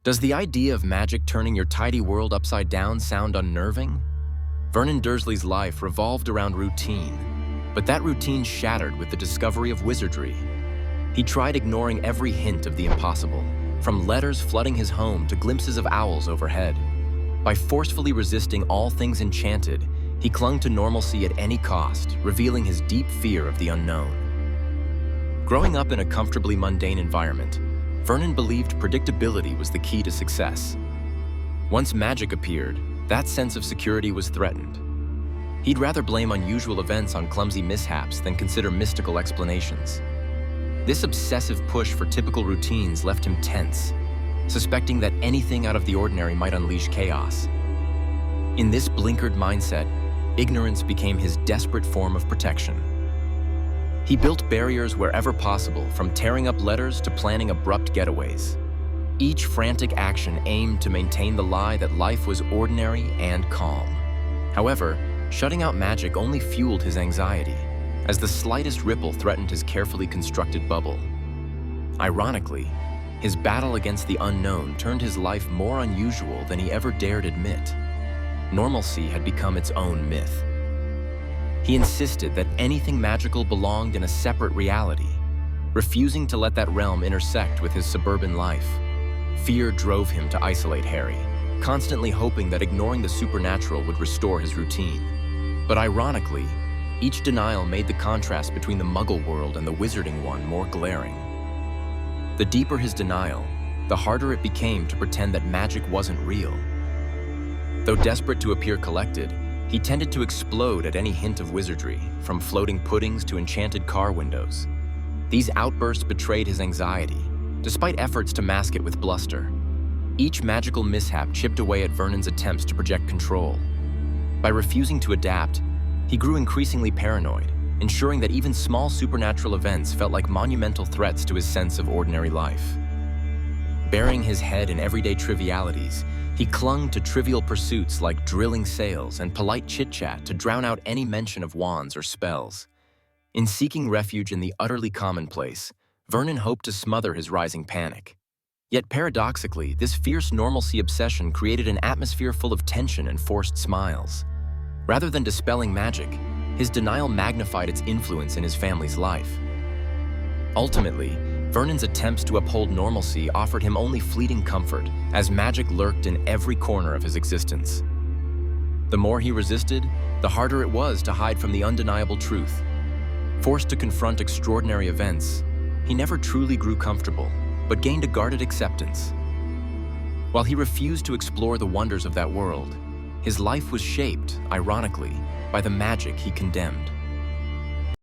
Does the idea of magic turning your tidy world upside down sound unnerving? Vernon Dursley's life revolved around routine, but that routine shattered with the discovery of wizardry. He tried ignoring every hint of the impossible, from letters flooding his home to glimpses of owls overhead. By forcefully resisting all things enchanted, he clung to normalcy at any cost, revealing his deep fear of the unknown. Growing up in a comfortably mundane environment, Vernon believed predictability was the key to success. Once magic appeared, that sense of security was threatened. He'd rather blame unusual events on clumsy mishaps than consider mystical explanations. This obsessive push for typical routines left him tense, suspecting that anything out of the ordinary might unleash chaos. In this blinkered mindset, ignorance became his desperate form of protection. He built barriers wherever possible, from tearing up letters to planning abrupt getaways. Each frantic action aimed to maintain the lie that life was ordinary and calm. However, shutting out magic only fueled his anxiety, as the slightest ripple threatened his carefully constructed bubble. Ironically, his battle against the unknown turned his life more unusual than he ever dared admit. Normalcy had become its own myth. He insisted that anything magical belonged in a separate reality, refusing to let that realm intersect with his suburban life. Fear drove him to isolate Harry, constantly hoping that ignoring the supernatural would restore his routine. But ironically, each denial made the contrast between the Muggle world and the wizarding one more glaring. The deeper his denial, the harder it became to pretend that magic wasn't real. Though desperate to appear collected, he tended to explode at any hint of wizardry, from floating puddings to enchanted car windows. These outbursts betrayed his anxiety, despite efforts to mask it with bluster. Each magical mishap chipped away at Vernon's attempts to project control. By refusing to adapt, he grew increasingly paranoid, ensuring that even small supernatural events felt like monumental threats to his sense of ordinary life. Burying his head in everyday trivialities, he clung to trivial pursuits like drilling sails and polite chit-chat to drown out any mention of wands or spells. In seeking refuge in the utterly commonplace, Vernon hoped to smother his rising panic. Yet paradoxically, this fierce normalcy obsession created an atmosphere full of tension and forced smiles. Rather than dispelling magic, his denial magnified its influence in his family's life. Ultimately, Vernon's attempts to uphold normalcy offered him only fleeting comfort, as magic lurked in every corner of his existence. The more he resisted, the harder it was to hide from the undeniable truth. Forced to confront extraordinary events, he never truly grew comfortable, but gained a guarded acceptance. While he refused to explore the wonders of that world, his life was shaped, ironically, by the magic he condemned.